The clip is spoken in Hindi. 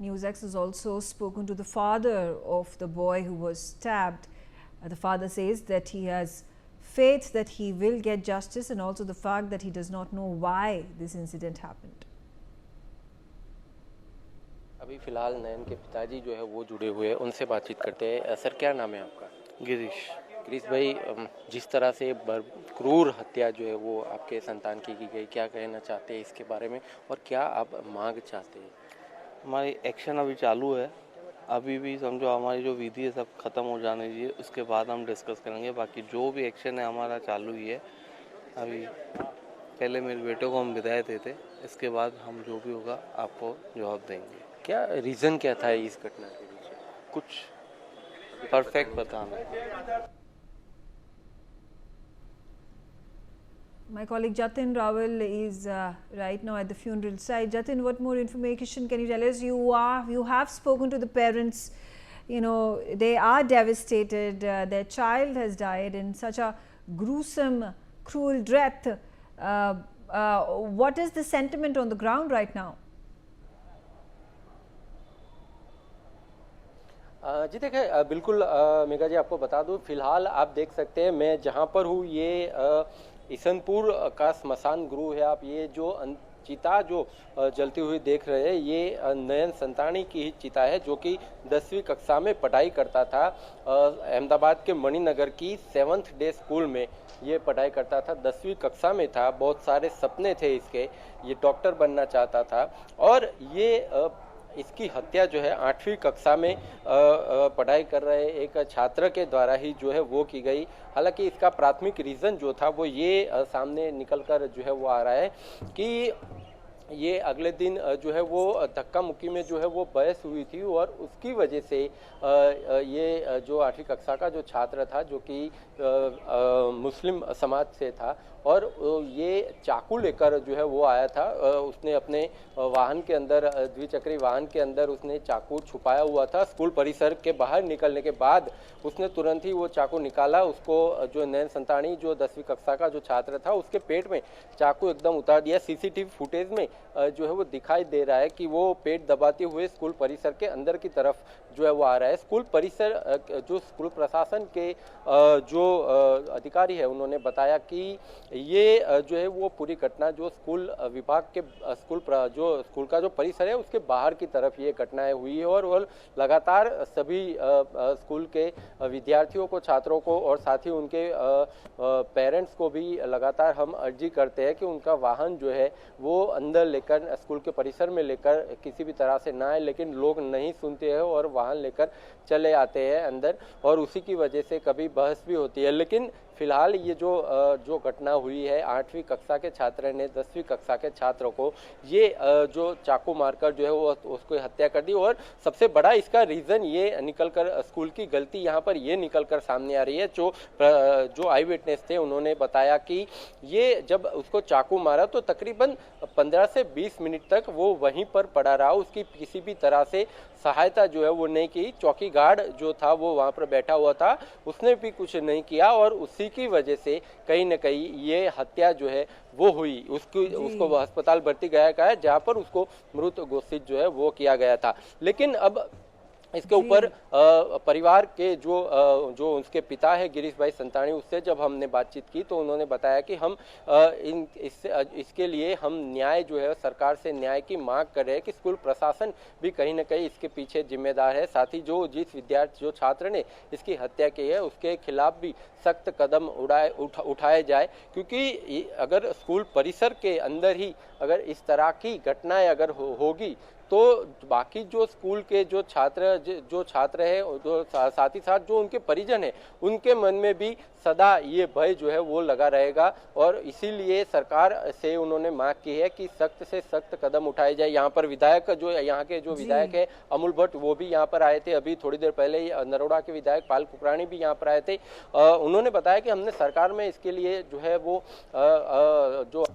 NewsX has also spoken to the father of the boy who was stabbed. The father says that he has faith that he will get justice, and also the fact that he does not know why this incident happened. अभी फिलहाल नयन के पिताजी जो है वो जुड़े हुए हैं, उनसे बातचीत करते हैं। सर, क्या नाम है आपका? गिरीश। गिरीश भाई, जिस तरह से क्रूर हत्या जो है वो आपके संतान की गई, क्या कहना चाहते हैं इसके बारे में और क्या आप मांग चाहते हैं? हमारी एक्शन अभी चालू है, अभी भी समझो हमारी जो विधि है सब खत्म हो जाने दीजिए, उसके बाद हम डिस्कस करेंगे। बाकी जो भी एक्शन है हमारा चालू ही है। अभी पहले मेरे बेटे को हम विदाई देते, इसके बाद हम जो भी होगा आपको जवाब देंगे। क्या रीज़न क्या था इस घटना के पीछे? कुछ परफेक्ट पता नहीं। My colleague Jatin Rawal is right now at the funeral site. Jatin, what more information can you tell us? You have spoken to the parents. You know, they are devastated. Their child has died in such a gruesome, cruel death. What is the sentiment on the ground right now? जी देखिए, बिल्कुल मेघा जी, आपको बता दूं, फिलहाल आप देख सकते हैं मैं जहां पर हूं, ये ईसनपुर का स्मशान गृह है। आप ये जो चिता जो जलती हुई देख रहे हैं, ये नयन संतानी की ही चिता है, जो कि 10वीं कक्षा में पढ़ाई करता था। अहमदाबाद के मणिनगर की 7th डे स्कूल में ये पढ़ाई करता था, 10वीं कक्षा में था। बहुत सारे सपने थे इसके, ये डॉक्टर बनना चाहता था और ये इसकी हत्या जो है 8वीं कक्षा में पढ़ाई कर रहे एक छात्र के द्वारा ही जो है वो की गई। हालांकि इसका प्राथमिक रीज़न जो था वो ये सामने निकल कर जो है वो आ रहा है कि ये अगले दिन जो है वो धक्का मुक्की में जो है वो बहस हुई थी और उसकी वजह से ये जो 8वीं कक्षा का जो छात्र था, जो कि मुस्लिम समाज से था, और ये चाकू लेकर जो है वो आया था। उसने अपने वाहन के अंदर, द्विचक्री वाहन के अंदर उसने चाकू छुपाया हुआ था। स्कूल परिसर के बाहर निकलने के बाद उसने तुरंत ही वो चाकू निकाला। उसको जो नयन संतानी, जो 10वीं कक्षा का जो छात्र था, उसके पेट में चाकू एकदम उतार दिया। सीसीटीवी फुटेज में जो है वो दिखाई दे रहा है कि वो पेट दबाते हुए स्कूल परिसर के अंदर की तरफ जो है वो आ रहा है। स्कूल परिसर, जो स्कूल प्रशासन के जो अधिकारी है, उन्होंने बताया कि ये जो है वो पूरी घटना जो स्कूल विभाग के स्कूल का जो परिसर है उसके बाहर की तरफ ये घटनाएं हुई है और लगातार सभी स्कूल के विद्यार्थियों को, छात्रों को और साथ ही उनके पेरेंट्स को भी लगातार हम अर्जी करते हैं कि उनका वाहन जो है वो अंदर लेकर, स्कूल के परिसर में लेकर किसी भी तरह से ना आए। लेकिन लोग नहीं सुनते हैं और वाहन लेकर चले आते हैं अंदर, और उसी की वजह से कभी बहस भी होती है। लेकिन फिलहाल ये जो घटना हुई है, 8वीं कक्षा के छात्र ने 10वीं कक्षा के छात्र को ये जो चाकू मारकर जो है वो उसको हत्या कर दी। और सबसे बड़ा इसका रीज़न ये निकलकर, स्कूल की गलती यहाँ पर ये निकलकर सामने आ रही है। जो आई विटनेस थे, उन्होंने बताया कि ये जब उसको चाकू मारा तो तकरीबन 15 से 20 मिनट तक वो वहीं पर पड़ा रहा। उसकी किसी भी तरह से सहायता जो है वो नहीं की। चौकी गार्ड जो था वो वहाँ पर बैठा हुआ था, उसने भी कुछ नहीं किया और उसी की वजह से कहीं न कहीं ये हत्या जो है वो हुई। उसको अस्पताल भर्ती गया है, जहाँ पर उसको मृत घोषित जो है वो किया गया था। लेकिन अब इसके ऊपर परिवार के जो उसके पिता है गिरीश भाई संतानी, उससे जब हमने बातचीत की तो उन्होंने बताया कि हम इसके लिए हम न्याय जो है, सरकार से न्याय की मांग कर रहे हैं कि स्कूल प्रशासन भी कहीं ना कहीं इसके पीछे जिम्मेदार है। साथ ही जो छात्र ने इसकी हत्या की है उसके खिलाफ भी सख्त कदम उठाए जाए, क्योंकि अगर स्कूल परिसर के अंदर ही अगर इस तरह की घटनाएं अगर होगी तो बाकी जो स्कूल के जो छात्र है, जो साथ ही साथ जो उनके परिजन है, उनके मन में भी सदा ये भय जो है वो लगा रहेगा। और इसीलिए सरकार से उन्होंने मांग की है कि सख्त से सख्त कदम उठाए जाए। यहाँ पर विधायक, जो यहाँ के जो विधायक है अमूल भट्ट, वो भी यहाँ पर आए थे। अभी थोड़ी देर पहले ही नरोड़ा के विधायक पाल कुकरानी भी यहाँ पर आए थे। उन्होंने बताया कि हमने सरकार में इसके लिए जो है वो जो